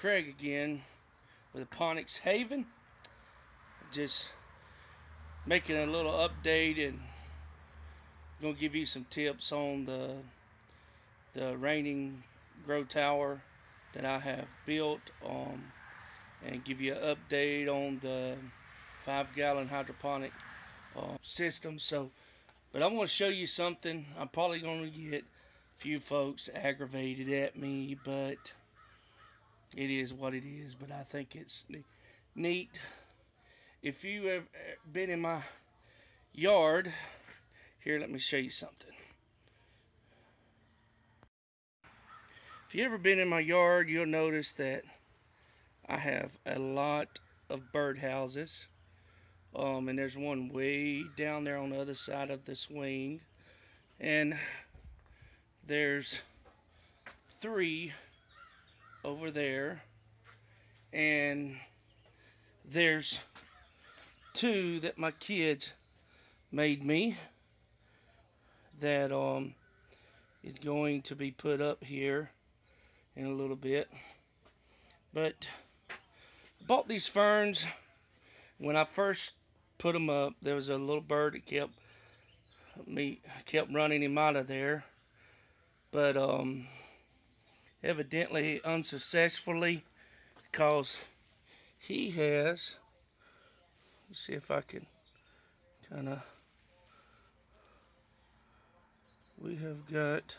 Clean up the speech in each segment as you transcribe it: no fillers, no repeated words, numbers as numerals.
Craig again with Aponics Haven. Just making a little update and gonna give you some tips on the raining grow tower that I have built, and give you an update on the 5-gallon hydroponic system. But I want to show you something. I'm probably gonna get a few folks aggravated at me, but it is what it is. But I think it's neat. If you have been in my yard, here, let me show you something. If you ever been in my yard, you'll notice that I have a lot of bird houses. And there's one way down there on the other side of the swing. And there's 3 over there. And there's 2 that my kids made me that is going to be put up here in a little bit. But I bought these ferns. When I first put them up, there was a little bird that kept running him out of there, but evidently unsuccessfully, because he has, let's see if I can kind of, we have got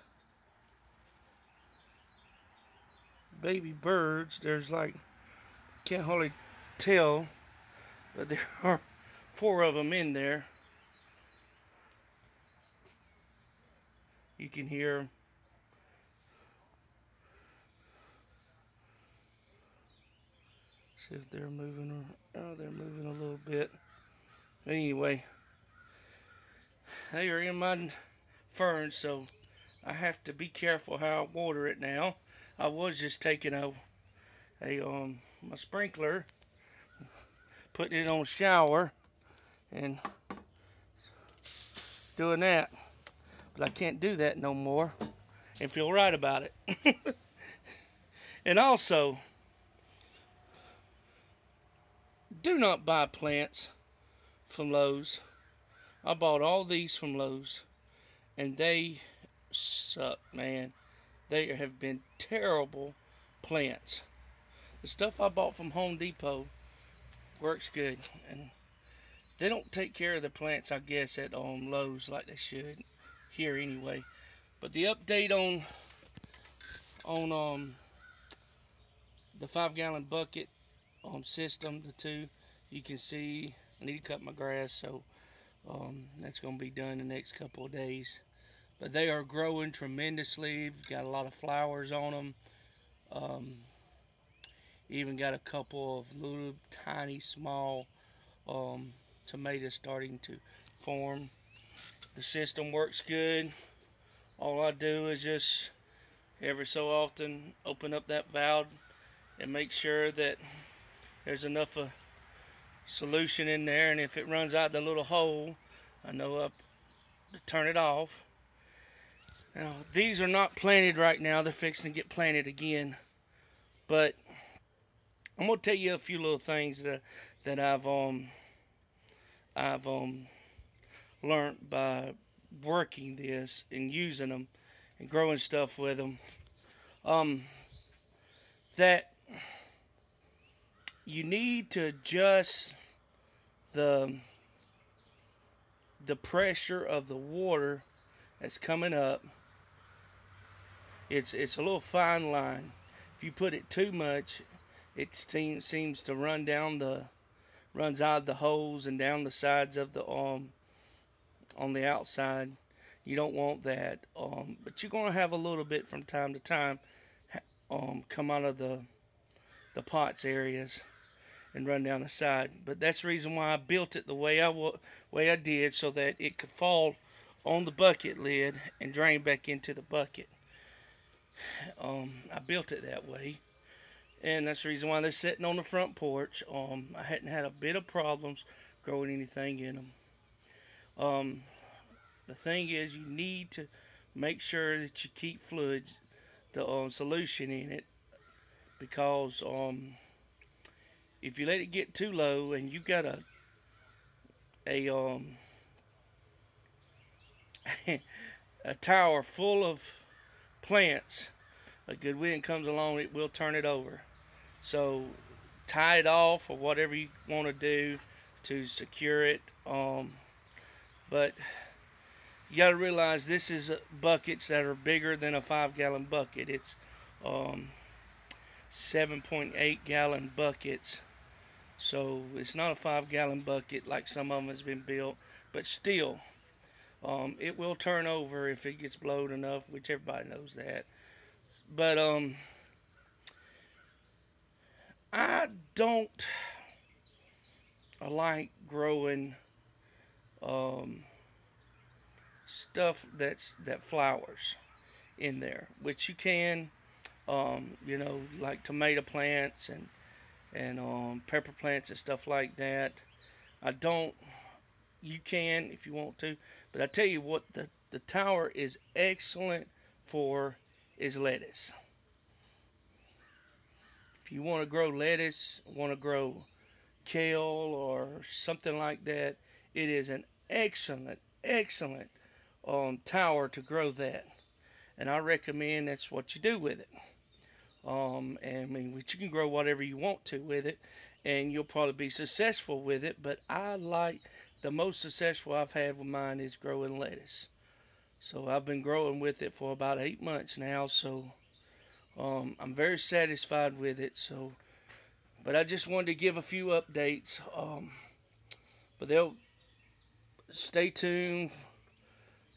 baby birds. There's like, can't hardly tell, but there are 4 of them in there. You can hear them. See if they're moving. Oh, they're moving a little bit. But anyway, they are in my ferns, so I have to be careful how I water it now. I was just taking my sprinkler, putting it on shower and doing that, but I can't do that no more and feel right about it. And also, do not buy plants from Lowe's. I bought all these from Lowe's and they suck, man. They have been terrible plants. The stuff I bought from Home Depot works good, and they don't take care of the plants, I guess, at Lowe's like they should here anyway. But the update on the 5-gallon bucket system, the 2, you can see I need to cut my grass, so that's going to be done in the next couple of days. But they are growing tremendously. We've got a lot of flowers on them. Even got a couple of little tiny small tomatoes starting to form. The system works good. All I do is just every so often open up that valve and make sure that there's enough solution in there, and if it runs out the little hole, I know to turn it off. Now, these are not planted right now. They're fixing to get planted again. But I'm going to tell you a few little things that I've learned by working this and using them and growing stuff with them. That you need to adjust the pressure of the water that's coming up. It's a little fine line. If you put it too much, it seems to runs out of the holes and down the sides of the on the outside. You don't want that. But you're going to have a little bit from time to time come out of the pots areas and run down the side. But that's the reason why I built it the way I did, so that it could fall on the bucket lid and drain back into the bucket. I built it that way, and that's the reason why they're sitting on the front porch. I hadn't had a bit of problems growing anything in them. The thing is, you need to make sure that you keep fluids, the solution in it, because if you let it get too low and you got a a tower full of plants, a good wind comes along, it will turn it over. So tie it off or whatever you want to do to secure it. But you got to realize this is buckets that are bigger than a 5-gallon bucket. It's 7.8 gallon buckets. So it's not a 5-gallon bucket like some of them has been built, but still, it will turn over if it gets blowed enough, which everybody knows that. But I don't like growing stuff that flowers in there, which you can, like tomato plants and pepper plants and stuff like that. I don't. You can if you want to, but I tell you what, the tower is excellent for is lettuce. If you want to grow lettuce, want to grow kale or something like that, it is an excellent tower to grow that. And I recommend that's what you do with it. And I mean, but you can grow whatever you want to with it, and you'll probably be successful with it. But I like the most successful I've had with mine is growing lettuce. So I've been growing with it for about 8 months now. So I'm very satisfied with it. So, but I just wanted to give a few updates. But they'll stay tuned.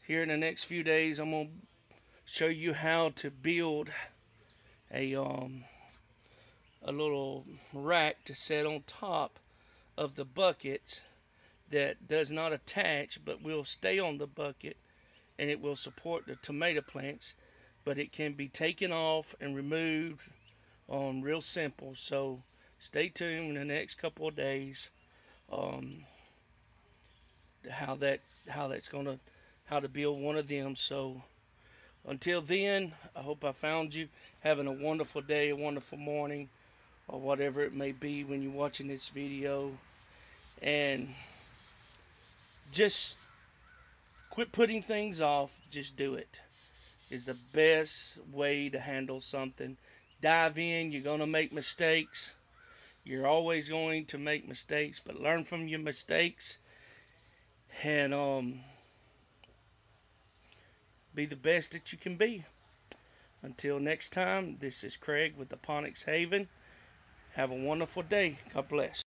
Here in the next few days, I'm gonna show you how to build a little rack to set on top of the bucket that does not attach but will stay on the bucket, and it will support the tomato plants, but it can be taken off and removed real simple. So stay tuned in the next couple of days how to build one of them. So until then, I hope I found you having a wonderful day, a wonderful morning, or whatever it may be when you're watching this video. And just quit putting things off. Just do it. Is the best way to handle something. Dive in. You're going to make mistakes. You're always going to make mistakes, but learn from your mistakes and be the best that you can be. Until next time, this is Craig with Aponics Haven. Have a wonderful day. God bless.